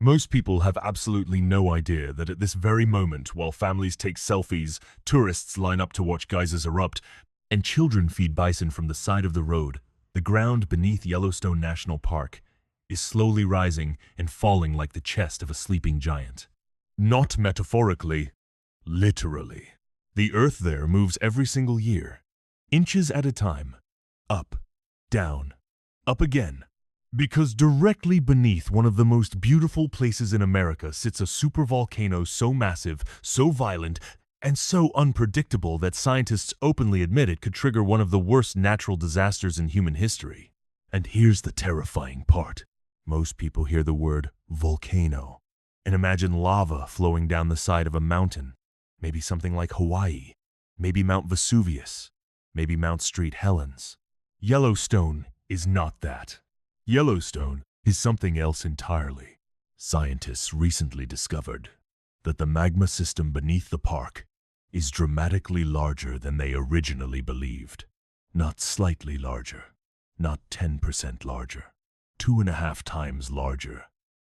Most people have absolutely no idea that at this very moment, while families take selfies, tourists line up to watch geysers erupt, and children feed bison from the side of the road, the ground beneath Yellowstone National Park is slowly rising and falling like the chest of a sleeping giant. Not metaphorically, literally. The earth there moves every single year, inches at a time, up, down, up again. Because directly beneath one of the most beautiful places in America sits a supervolcano so massive, so violent, and so unpredictable that scientists openly admit it could trigger one of the worst natural disasters in human history. And here's the terrifying part. Most people hear the word volcano and imagine lava flowing down the side of a mountain, maybe something like Hawaii, maybe Mount Vesuvius, maybe Mount St. Helens. Yellowstone is not that. Yellowstone is something else entirely. Scientists recently discovered that the magma system beneath the park is dramatically larger than they originally believed. Not slightly larger, not 10% larger, 2.5 times larger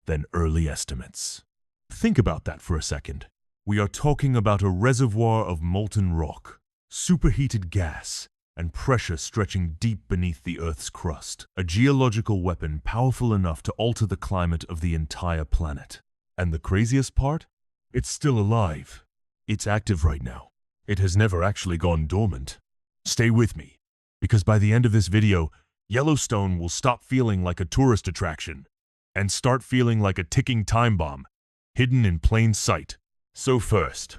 than early estimates. Think about that for a second. We are talking about a reservoir of molten rock, superheated gas, and pressure stretching deep beneath the Earth's crust. A geological weapon powerful enough to alter the climate of the entire planet. And the craziest part? It's still alive. It's active right now. It has never actually gone dormant. Stay with me, because by the end of this video, Yellowstone will stop feeling like a tourist attraction and start feeling like a ticking time bomb, hidden in plain sight. So first,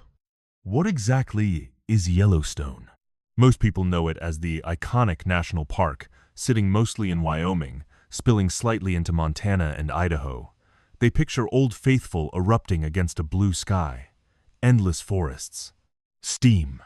what exactly is Yellowstone? Most people know it as the iconic national park, sitting mostly in Wyoming, spilling slightly into Montana and Idaho. They picture Old Faithful erupting against a blue sky, endless forests, steam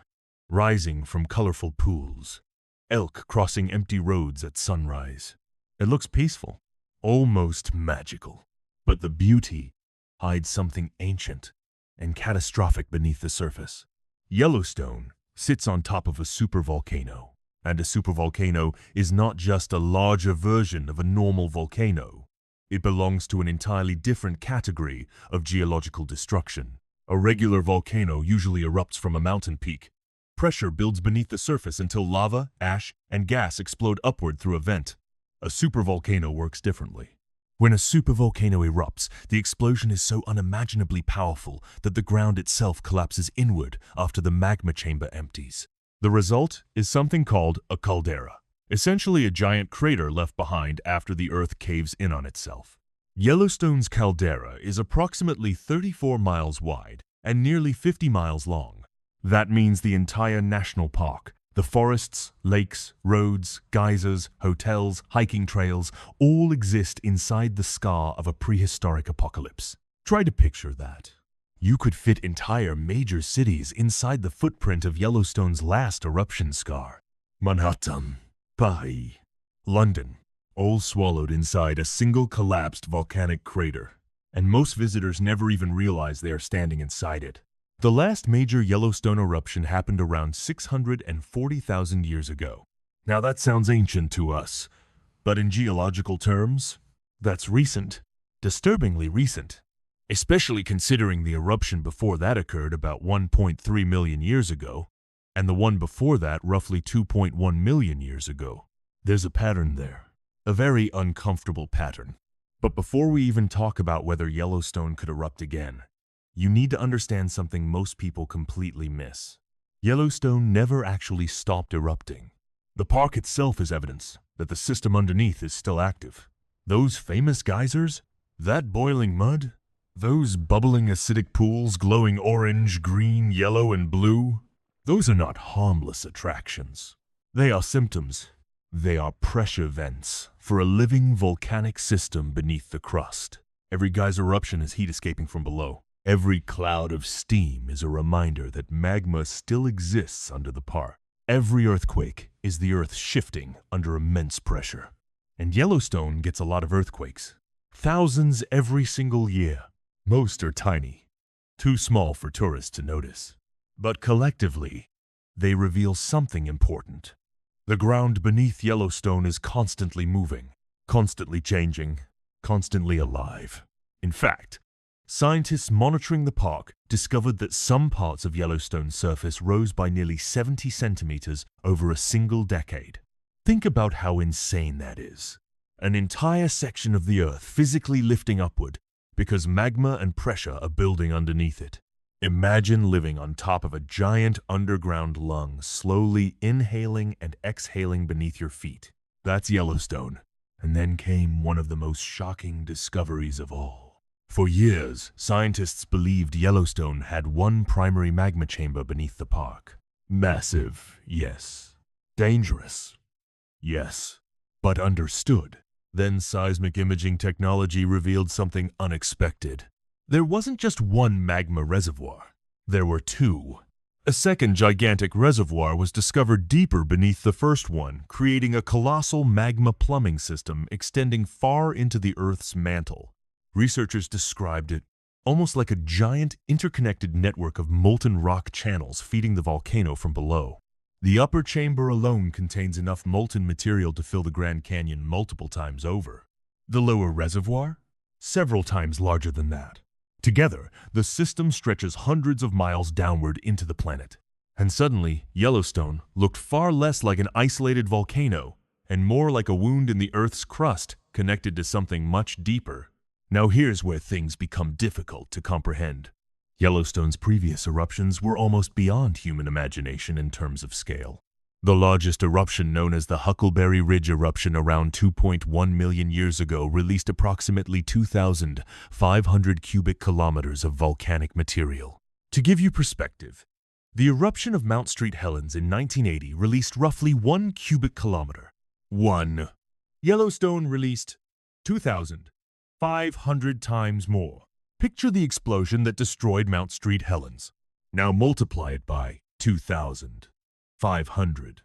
rising from colorful pools, elk crossing empty roads at sunrise. It looks peaceful, almost magical. But the beauty hides something ancient and catastrophic beneath the surface. Yellowstone sits on top of a supervolcano, and a supervolcano is not just a larger version of a normal volcano. It belongs to an entirely different category of geological destruction. A regular volcano usually erupts from a mountain peak. Pressure builds beneath the surface until lava, ash, and gas explode upward through a vent. A supervolcano works differently. When a supervolcano erupts, the explosion is so unimaginably powerful that the ground itself collapses inward after the magma chamber empties. The result is something called a caldera, essentially a giant crater left behind after the Earth caves in on itself. Yellowstone's caldera is approximately 34 miles wide and nearly 50 miles long. That means the entire national park, the forests, lakes, roads, geysers, hotels, hiking trails, all exist inside the scar of a prehistoric apocalypse. Try to picture that. You could fit entire major cities inside the footprint of Yellowstone's last eruption scar. Manhattan, Paris, London, all swallowed inside a single collapsed volcanic crater. And most visitors never even realize they are standing inside it. The last major Yellowstone eruption happened around 640,000 years ago. Now that sounds ancient to us, but in geological terms, that's recent, disturbingly recent, especially considering the eruption before that occurred about 1.3 million years ago, and the one before that roughly 2.1 million years ago. There's a pattern there, a very uncomfortable pattern. But before we even talk about whether Yellowstone could erupt again, you need to understand something most people completely miss. Yellowstone never actually stopped erupting. The park itself is evidence that the system underneath is still active. Those famous geysers, that boiling mud, those bubbling acidic pools glowing orange, green, yellow, and blue, those are not harmless attractions. They are symptoms. They are pressure vents for a living volcanic system beneath the crust. Every geyser eruption is heat escaping from below. Every cloud of steam is a reminder that magma still exists under the park. Every earthquake is the Earth shifting under immense pressure. And Yellowstone gets a lot of earthquakes. Thousands every single year. Most are tiny, too small for tourists to notice. But collectively, they reveal something important. The ground beneath Yellowstone is constantly moving, constantly changing, constantly alive. In fact, scientists monitoring the park discovered that some parts of Yellowstone's surface rose by nearly 70 centimeters over a single decade. Think about how insane that is. An entire section of the Earth physically lifting upward because magma and pressure are building underneath it. Imagine living on top of a giant underground lung, slowly inhaling and exhaling beneath your feet. That's Yellowstone. And then came one of the most shocking discoveries of all. For years, scientists believed Yellowstone had one primary magma chamber beneath the park. Massive, yes. Dangerous, yes. But understood. Then seismic imaging technology revealed something unexpected. There wasn't just one magma reservoir. There were two. A second gigantic reservoir was discovered deeper beneath the first one, creating a colossal magma plumbing system extending far into the Earth's mantle. Researchers described it almost like a giant interconnected network of molten rock channels feeding the volcano from below. The upper chamber alone contains enough molten material to fill the Grand Canyon multiple times over. The lower reservoir? Several times larger than that. Together, the system stretches hundreds of miles downward into the planet. And suddenly, Yellowstone looked far less like an isolated volcano and more like a wound in the Earth's crust connected to something much deeper. Now here's where things become difficult to comprehend. Yellowstone's previous eruptions were almost beyond human imagination in terms of scale. The largest eruption, known as the Huckleberry Ridge eruption around 2.1 million years ago, released approximately 2,500 cubic kilometers of volcanic material. To give you perspective, the eruption of Mount St. Helens in 1980 released roughly 1 cubic kilometer. 1. Yellowstone released 2,500 times more. Picture the explosion that destroyed Mount St. Helens. Now multiply it by 2,500.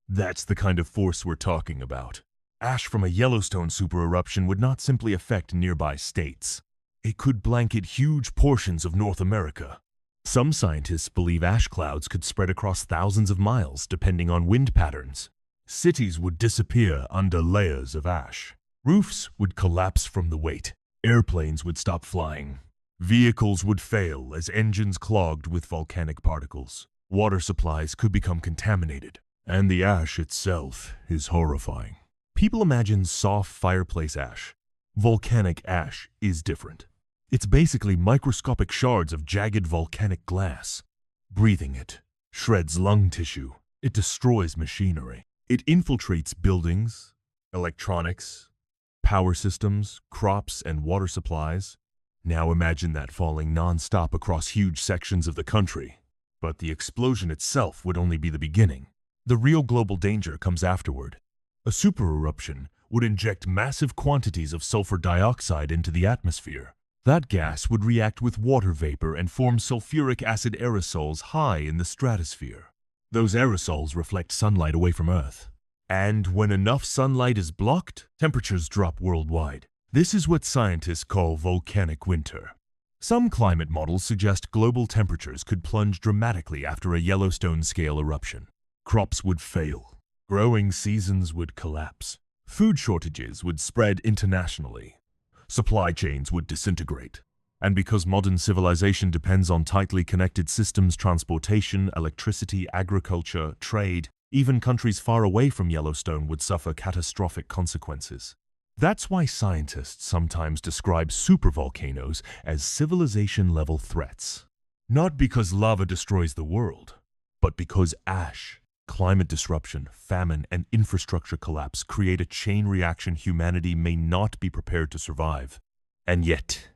That's the kind of force we're talking about. Ash from a Yellowstone supereruption would not simply affect nearby states. It could blanket huge portions of North America. Some scientists believe ash clouds could spread across thousands of miles depending on wind patterns. Cities would disappear under layers of ash. Roofs would collapse from the weight. Airplanes would stop flying. Vehicles would fail as engines clogged with volcanic particles. Water supplies could become contaminated. And the ash itself is horrifying. People imagine soft fireplace ash. Volcanic ash is different. It's basically microscopic shards of jagged volcanic glass. Breathing it shreds lung tissue. It destroys machinery. It infiltrates buildings, electronics, power systems, crops, and water supplies. Now imagine that falling non-stop across huge sections of the country. But the explosion itself would only be the beginning. The real global danger comes afterward. A supereruption would inject massive quantities of sulfur dioxide into the atmosphere. That gas would react with water vapor and form sulfuric acid aerosols high in the stratosphere. Those aerosols reflect sunlight away from Earth. And when enough sunlight is blocked, temperatures drop worldwide. This is what scientists call volcanic winter. Some climate models suggest global temperatures could plunge dramatically after a Yellowstone-scale eruption. Crops would fail. Growing seasons would collapse. Food shortages would spread internationally. Supply chains would disintegrate. And because modern civilization depends on tightly connected systems, transportation, electricity, agriculture, trade, even countries far away from Yellowstone would suffer catastrophic consequences. That's why scientists sometimes describe supervolcanoes as civilization-level threats. Not because lava destroys the world, but because ash, climate disruption, famine, and infrastructure collapse create a chain reaction humanity may not be prepared to survive. And yet,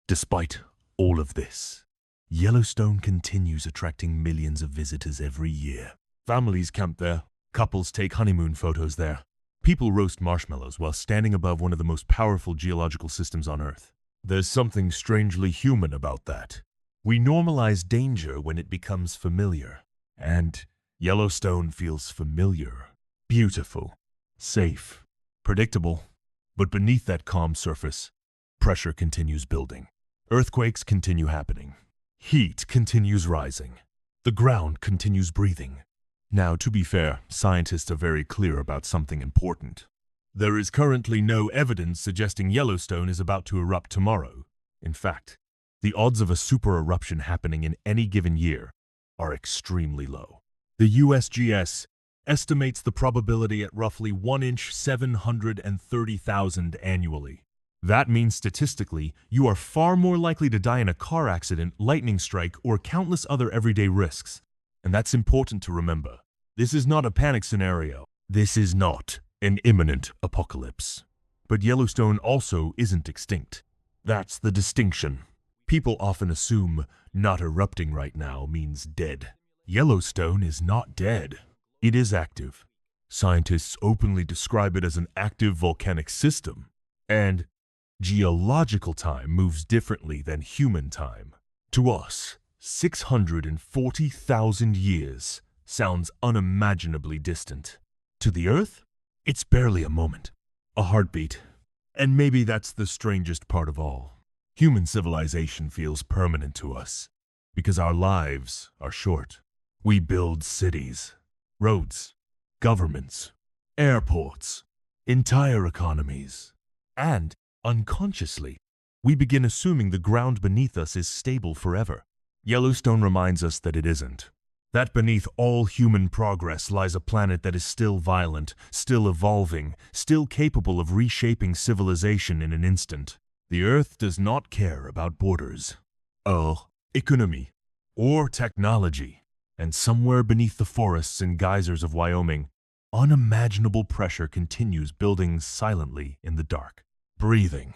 despite all of this, Yellowstone continues attracting millions of visitors every year. Families camp there, couples take honeymoon photos there. People roast marshmallows while standing above one of the most powerful geological systems on Earth. There's something strangely human about that. We normalize danger when it becomes familiar. And Yellowstone feels familiar, beautiful, safe, predictable. But beneath that calm surface, pressure continues building. Earthquakes continue happening. Heat continues rising. The ground continues breathing. Now, to be fair, scientists are very clear about something important. There is currently no evidence suggesting Yellowstone is about to erupt tomorrow. In fact, the odds of a super eruption happening in any given year are extremely low. The USGS estimates the probability at roughly 1 in 730,000 annually. That means statistically, you are far more likely to die in a car accident, lightning strike, or countless other everyday risks. And that's important to remember. This is not a panic scenario. This is not an imminent apocalypse. But Yellowstone also isn't extinct. That's the distinction. People often assume not erupting right now means dead. Yellowstone is not dead. It is active. Scientists openly describe it as an active volcanic system. And geological time moves differently than human time. To us, 640,000 years sounds unimaginably distant. To the Earth, it's barely a moment, a heartbeat. And maybe that's the strangest part of all. Human civilization feels permanent to us because our lives are short. We build cities, roads, governments, airports, entire economies. And unconsciously, we begin assuming the ground beneath us is stable forever. Yellowstone reminds us that it isn't. That beneath all human progress lies a planet that is still violent, still evolving, still capable of reshaping civilization in an instant. The Earth does not care about borders, or economy, or technology. And somewhere beneath the forests and geysers of Wyoming, unimaginable pressure continues building silently in the dark. Breathing,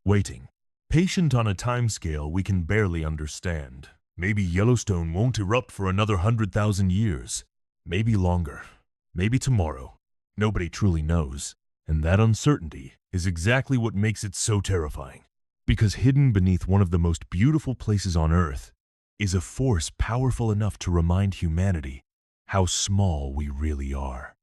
waiting, patient on a timescale we can barely understand. Maybe Yellowstone won't erupt for another 100,000 years. Maybe longer. Maybe tomorrow. Nobody truly knows. And that uncertainty is exactly what makes it so terrifying. Because hidden beneath one of the most beautiful places on Earth is a force powerful enough to remind humanity how small we really are.